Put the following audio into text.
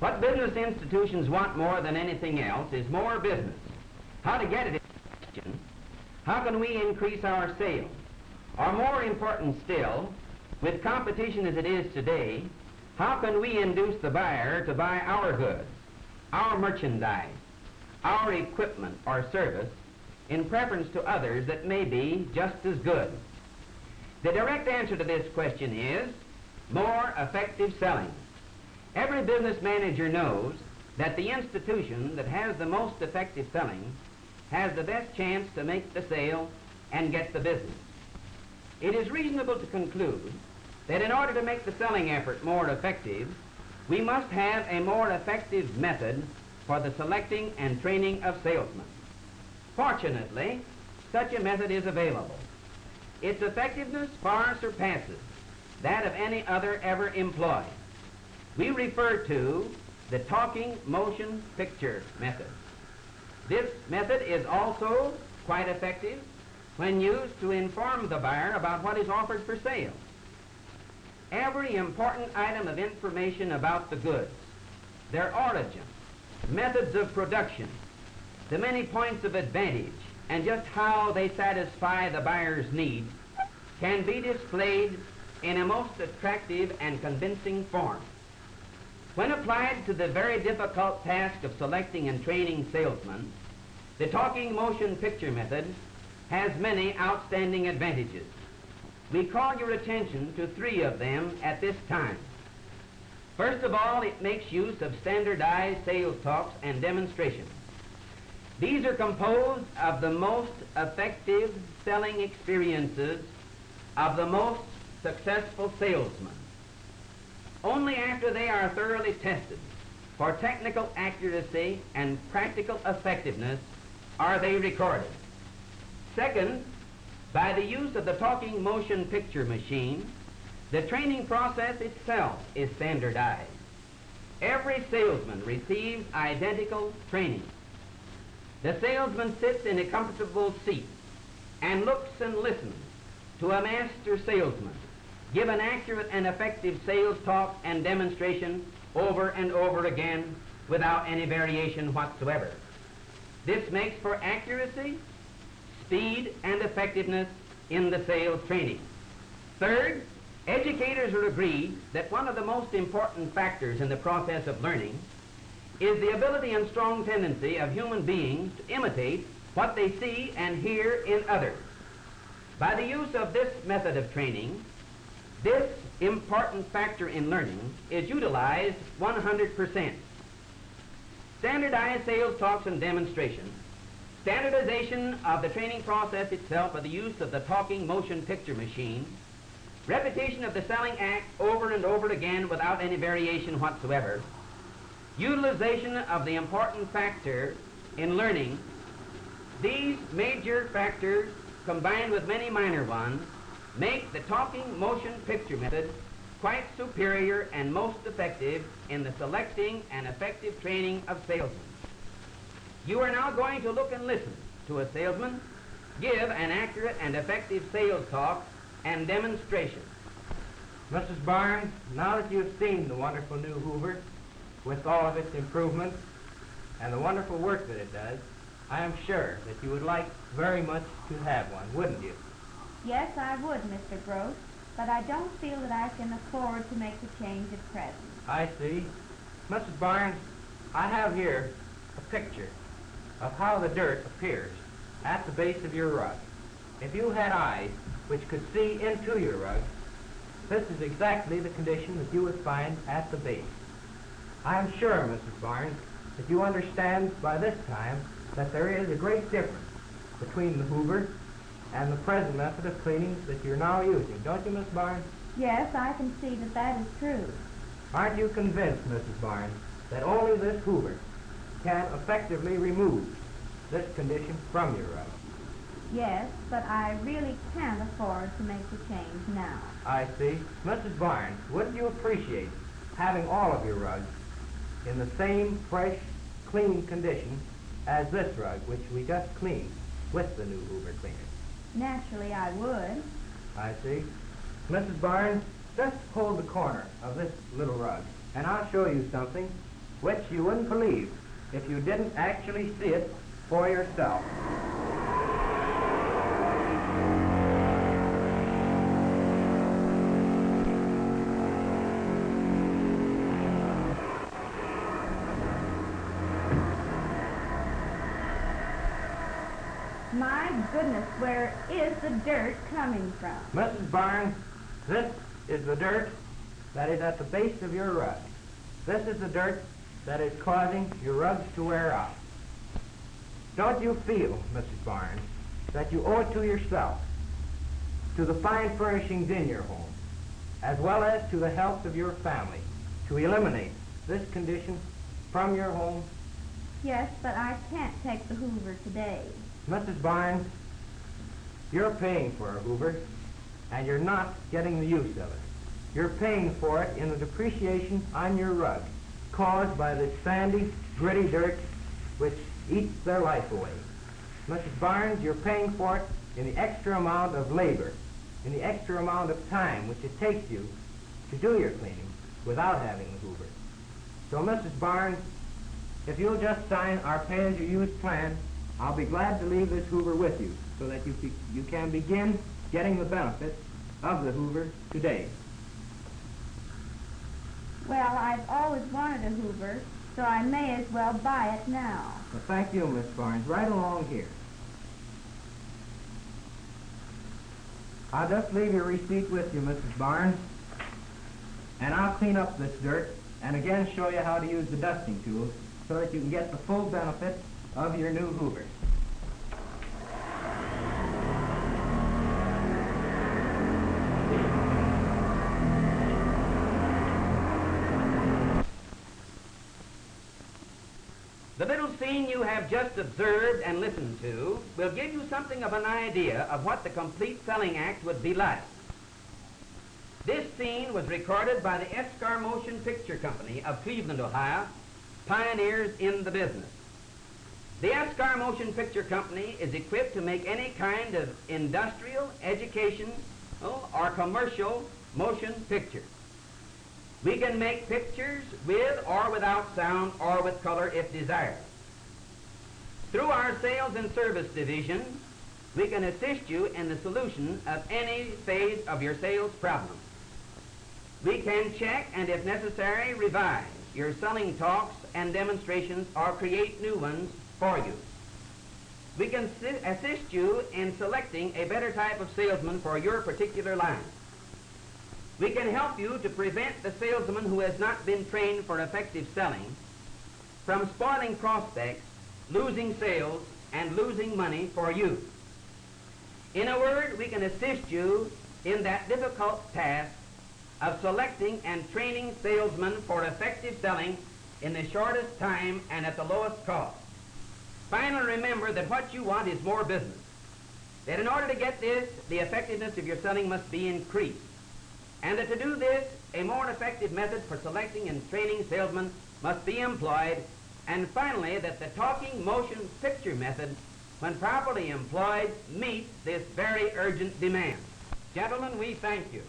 What business institutions want more than anything else is more business. How to get it is the question. How can we increase our sales? Or more important still, with competition as it is today, how can we induce the buyer to buy our goods, our merchandise, our equipment or service in preference to others that may be just as good? The direct answer to this question is more effective selling. Every business manager knows that the institution that has the most effective selling has the best chance to make the sale and get the business. It is reasonable to conclude that in order to make the selling effort more effective, we must have a more effective method for the selecting and training of salesmen. Fortunately, such a method is available. Its effectiveness far surpasses that of any other ever employed. We refer to the talking motion picture method. This method is also quite effective when used to inform the buyer about what is offered for sale. Every important item of information about the goods, their origin, methods of production, the many points of advantage, and just how they satisfy the buyer's needs can be displayed in a most attractive and convincing form. When applied to the very difficult task of selecting and training salesmen, the talking motion picture method has many outstanding advantages. We call your attention to three of them at this time. First of all, it makes use of standardized sales talks and demonstrations. These are composed of the most effective selling experiences of the most successful salesmen. Only after they are thoroughly tested for technical accuracy and practical effectiveness are they recorded. Second, by the use of the talking motion picture machine, the training process itself is standardized. Every salesman receives identical training. The salesman sits in a comfortable seat and looks and listens to a master salesman give an accurate and effective sales talk and demonstration over and over again without any variation whatsoever. This makes for accuracy, speed, and effectiveness in the sales training. Third, educators are agreed that one of the most important factors in the process of learning is the ability and strong tendency of human beings to imitate what they see and hear in others. By the use of this method of training, this important factor in learning is utilized 100%. Standardized sales talks and demonstrations, standardization of the training process itself by the use of the talking motion picture machine, repetition of the selling act over and over again without any variation whatsoever, utilization of the important factor in learning, these major factors combined with many minor ones make the talking motion picture method quite superior and most effective in the selecting and effective training of salesmen. You are now going to look and listen to a salesman give an accurate and effective sales talk and demonstration. Mrs. Barnes, now that you have seen the wonderful new Hoover with all of its improvements and the wonderful work that it does, I am sure that you would like very much to have one, wouldn't you? Yes, I would, Mr. Gross, but I don't feel that I can afford to make the change at present. I see. Mrs. Barnes, I have here a picture of how the dirt appears at the base of your rug. If you had eyes which could see into your rug, this is exactly the condition that you would find at the base. I am sure, Mrs. Barnes, that you understand by this time that there is a great difference between the Hoover and the present method of cleaning that you're now using. Don't you, Miss Barnes? Yes, I can see that that is true. Aren't you convinced, Mrs. Barnes, that only this Hoover can effectively remove this condition from your rug? Yes, but I really can't afford to make the change now. I see. Mrs. Barnes, wouldn't you appreciate having all of your rugs in the same fresh, clean condition as this rug, which we just cleaned with the new Hoover cleaner? Naturally, I would. I see. Mrs. Barnes, just hold the corner of this little rug, and I'll show you something which you wouldn't believe if you didn't actually see it for yourself. My goodness, where is the dirt coming from? Mrs. Barnes, this is the dirt that is at the base of your rug. This is the dirt that is causing your rugs to wear out. Don't you feel, Mrs. Barnes, that you owe it to yourself, to the fine furnishings in your home, as well as to the health of your family, to eliminate this condition from your home? Yes, but I can't take the Hoover today. Mrs. Barnes, you're paying for a Hoover, and you're not getting the use of it. You're paying for it in the depreciation on your rug, caused by this sandy, gritty dirt which eats their life away. Mrs. Barnes, you're paying for it in the extra amount of labor, in the extra amount of time which it takes you to do your cleaning without having the Hoover. So, Mrs. Barnes, if you'll just sign our pay-as-you-use plan, I'll be glad to leave this Hoover with you so that you can begin getting the benefits of the Hoover today. Well, I've always wanted a Hoover, so I may as well buy it now. Well, thank you, Miss Barnes. Right along here. I'll just leave your receipt with you, Mrs. Barnes, and I'll clean up this dirt and again show you how to use the dusting tools so that you can get the full benefit of your new Hoover. The little scene you have just observed and listened to will give you something of an idea of what the complete selling act would be like. This scene was recorded by the Escar Motion Picture Company of Cleveland, Ohio, pioneers in the business. The Escar Motion Picture Company is equipped to make any kind of industrial, educational, or commercial motion picture. We can make pictures with or without sound or with color if desired. Through our sales and service division, we can assist you in the solution of any phase of your sales problem. We can check and, if necessary, revise your selling talks and demonstrations or create new ones for you. We can assist you in selecting a better type of salesman for your particular line. We can help you to prevent the salesman who has not been trained for effective selling from spoiling prospects, losing sales, and losing money for you. In a word, we can assist you in that difficult task of selecting and training salesmen for effective selling in the shortest time and at the lowest cost. Finally, remember that what you want is more business. That in order to get this, the effectiveness of your selling must be increased. And that to do this, a more effective method for selecting and training salesmen must be employed. And finally, that the talking motion picture method, when properly employed, meets this very urgent demand. Gentlemen, we thank you.